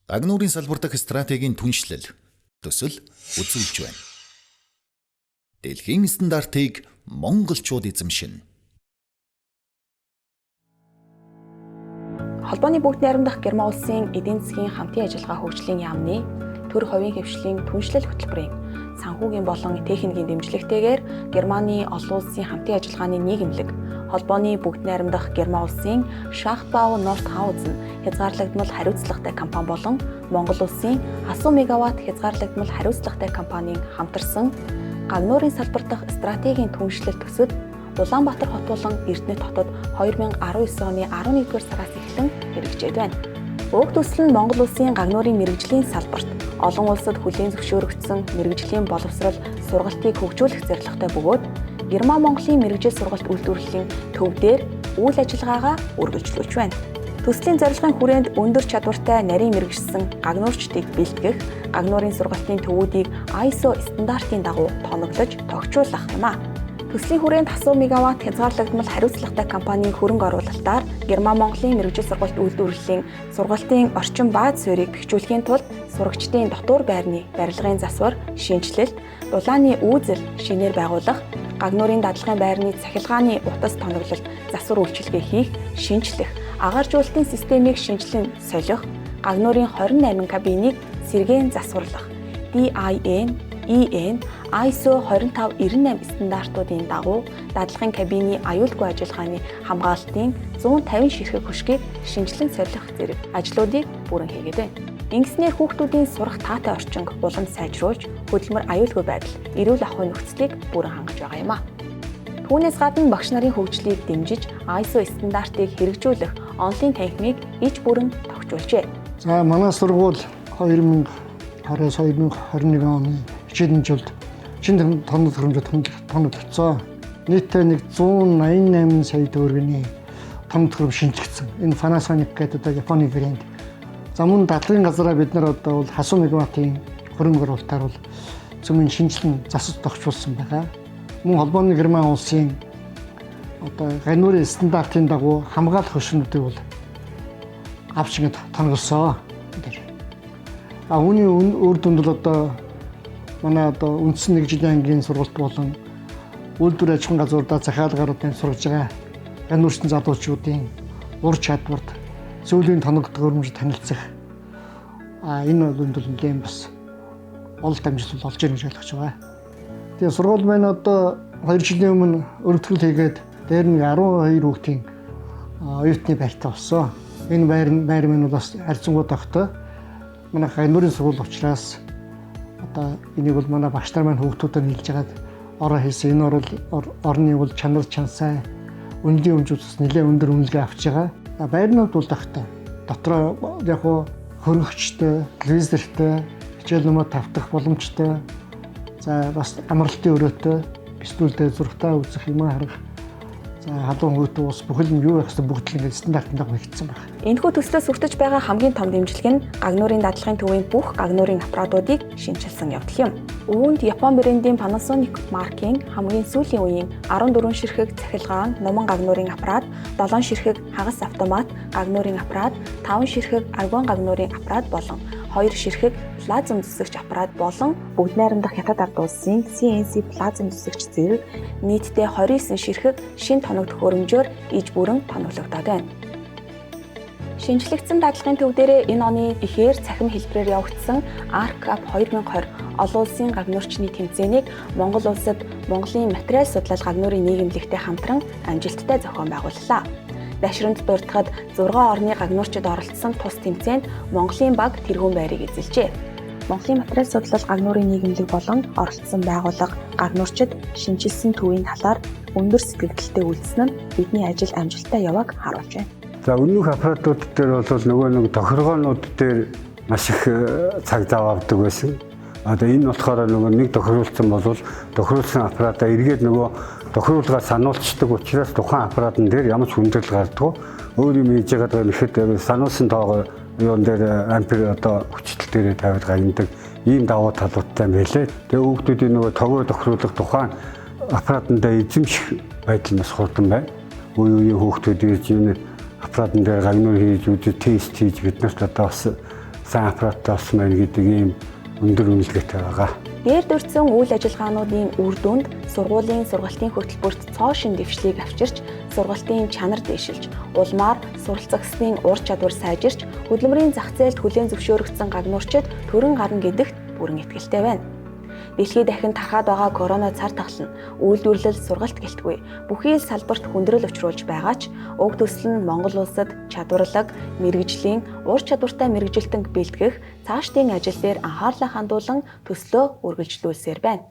Гагнуурын салбар дахь стратегийн түншлэл төсөл үзүүлж байна. Дэлхийн стандартыг монголчууд эзэмшинэ. Холбооны бүгд найрамдах Герман улсын эдийн засгийн хамтын ажиллагаа хөгжлийн яамны төр хувийн хвшлийн түншлэл хөтөлбөрийн санхүүгийн болон техникийн дэмжлэгтэйгээр Германы олон улсын хамтын ажиллагааны нийгэмлэг Холбооны бүгд найрамдах Герман улсын Шахтбау Нортхаузен хязгаарлагдмал хариуцлагатай компани болон Монгол улсын Асуу мегаватт хязгаарлагдмал хариуцлагатай компанийн хамтарсан Гагнуурын салбар дахь стратегийн түншлэл төсөд Улаанбаатар хот болон Эрдэнэт хотод 2019 оны 11-р сараас эхлэн хэрэгжээд байна. Уг төсөл нь Монгол улсын Гагнуурын мэргэжлийн салбарт олон улсад хүлээн зөвшөөрөгдсөн мэргэжлийн боловсрол сургалтыг хөгжүүлэх зорилготой бөгөөд Герман Монголын мэргэжил сургалт үйлдвэрлэлийн төв дээр үйл ажиллагаагаа үргэлжлүүлж байна. Төслийн зорилгын хүрээнд өндөр чадвартай нарийн мэргэжсэн гагнуурчдыг бэлтгэх, Гагнуурын сургалтын төвүүдийг ISO стандартын дагуу тоноглож, тогтчуулах юм а. Төслийн хүрээнд Асуу мегаватт хязгаарлагдмал хариуцлагатай компанийн хөрөнгө оруулалтаар Герман Монголын мэргэжил сургалт үйлдвэрлэлийн сургалтын орчин бааз суурийг бэхжүүлэхийн тулд сурагчдын дотор байрны барилгын засвар, шинжилэлт, дулааны үүзэл шинээр байгуулах, Гагнуурын дадлагын байрны цахилгааны утас тоноглолт, засвар үйлчилгээ хийх, шинжлэх, агааржуулалтын системийг шинжилэн солих, Гагнуурын 28 кабиныг сэргээн засварлах, DIN, EN, ISO 2598 стандартуудын дагуу дадлагын кабины аюулгүй ажиллагааны хамгаалалтын 150 ширхэг хөшгийг шинжилэн солих зэрэг ажлуудыг бүрэн хийгээд байна. Ингэснээр хүүхдүүдийн сурах таатай орчинг улам сайжруулж, хөдөлмөр аюулгүй байдал, эрүүл ахуйн нөхцөлийг бүрэн хангаж байгаа юм а. Түүнээс гадна багш нарын хөгжлийг дэмжиж, ISO стандартыг хэрэгжүүлэх онлайн танхимыг иж бүрэн тогтжуулжээ. За манай сургууль 2020-2021 оны хичээлийн жилд шинэ тоног төхөөрөмжөд тоногдсон. Нийтдээ 188 сая төгрөгийн тоног төхөөрөм шинжлэгдсэн. Энэ Panasonic гэдэг Японы брэнд. За мөн дадлагын газараа бид нар одоо бол Асуу мегаваттын хөрөнгө оруулалтаар бол зөвхөн шинжилэн засаж тогтчулсан байгаа. Мөн холбооны Герман улсын одоо Гагнуурын стандартын дагуу хамгаалах хөшнүүдийг бол авчингад тоногсон. Үүний үр дүнд бол одоо манай одоо үндсэн нэг жилийн ангийн сургалт болон үйлдвэр аж ахуйн газруудаа захиалгааруудын сургаж байгаа Гагнуурчин залуучуудын ур чадварт зөвлөлийн тоног төхөөрөмж танилцах энэ бол нэлээд бас олд амжилт болж ирэх гэж ойлгож байгаа. Тэгээ сургууль маань одоо 2 жилийн өмнө өргөтгөл хийгээд дээр нэг 12 хүүхдийн оюутны байртай болсон. Энэ байр маань бас харьцангуй тогтоо. Манай Гагнуурын сургууль учраас одоо энийг бол манай багш нар маань хүүхдүүдэд хэлж хагаад ороо хийсэн. Энэ орны бол чанар чансай, үнэлийн өмжөөс нэлээд өндөр үнэлгээ авч байгаа. Байрнууд бол тогтоо. Дотроо яг хөргөгчтэй, телевизэртэй, хичээл номоо тавтах боломжтой. За бас амралтын өрөөтэй, бистүүлдээ зургатаа үзэх юм харах. За халуун хүйтэй ус бүхэл нь юу байх вэ бүгд л ингээд стандартын дагуу хийгдсэн байна. Энэхүү төслөөс хүртэж байгаа хамгийн том дэмжлэг нь Гагнуурын дадлагын төвийн бүх Гагнуурын аппаратуудыг шинжилсэн явдал юм. Үүнд Япон брэндийн Panasonic маркийн хамгийн сүүлийн үеийн 14 ширхэг цахилгаан Нуман Гагнуурын аппарат, 7 ширхэг хагас автомат Гагнуурын аппарат, 5 ширхэг аргон Гагнуурын аппарат болон 2 ширхэг плазм зүсэгч аппарат болон бүгд найрамдах Хятад ард улсын CNC плазм зүсэгч зэрэг нийтдээ 29 ширхэг шинэ тоног төхөөрөмжөөр иж бүрэн тоноглогдоод байна. Шинжлэгдсэн дадлагын төв дээрээ энэ оны эхээр цахим хэлбэрээр явагдсан ARC-UP 2020 олон улсын гагнуурчны тэмцээнийг Монгол улсад Монголын материал судлал гагнуурын нийгэмлэгтэй хамтран амжилттай зохион байгууллаа. Дашранд дурдахад 6 орны гагнуурчид оролцсон тус тэмцээнд Монголын баг тэргүүн байрыг эзэлжээ. Монголын материал судлал гагнуурын нийгэмлэг болон оролцсон байгууллага гагнуурчид шинжилсэн төвийн талаар өндөр сэтгэлдэлтэй үйлдсэн нь бидний ажил амжилттай явааг харуулж байна. За өнөөх аппаратууд дээр бол нөгөө нэг тохиргоонууд дээр маш их цаг зав авдаг байсан. Одоо энэ болохоор нөгөө нэг тохируулсан бол тохируулсан аппаратаа эргээд нөгөө тохируулгаар сануулцдаг учраас тухайн аппаратын дээр ямар ч хүндрэл гардаг. Өөр юм хийж байгаа гэхэд сануулсан тоогоо юун дээр ампер одоо хүчтэй дээрээ тавиад гайдаг ийм давуу талуудтай байлээ. Тэгээ хүүхдүүдийн нөгөө тогоо тохируулах тухайн аппаратандаа эзэмших байдал бас хурдан байна. Үе үеийн хүүхдүүд ирж аппаратын дээр гагнур хийж үзэж тест хийж биднэрт одоо бас сайн аппараттай болсон байна гэдэг ийм өндөр үнэлгээтэй байгаа. Дээр дурдсан үйл ажиллагаануудын үр дүнд сургуулийн сургалтын хөтөлбөрт цоо шин дэвшлийг авчирч, сургалтын чанар дэвшилж, улмаар суралцагсны ур чадвар сайжирч, хөдөлмөрийн зах зээлд хүлээн зөвшөөрөгдсөн гагнуурчид төрөн гарна гэдэгт бүрэн итгэлтэй байна. Дэлхийд дахин тархаад байгаа корона цар тахал нь үйлдвэрлэл, сургалт гэлтгүй бүхий л салбарт хүндрэл учруулж байгаа ч уг төсөл нь Монгол улсад чадварлаг, мэрэгжлийн, ур чадвартай мэрэгжилтэнг бэлтгэх цаашдын ажил дээр анхаарлаа хандуулан төслөө үргэлжлүүлсээр байна.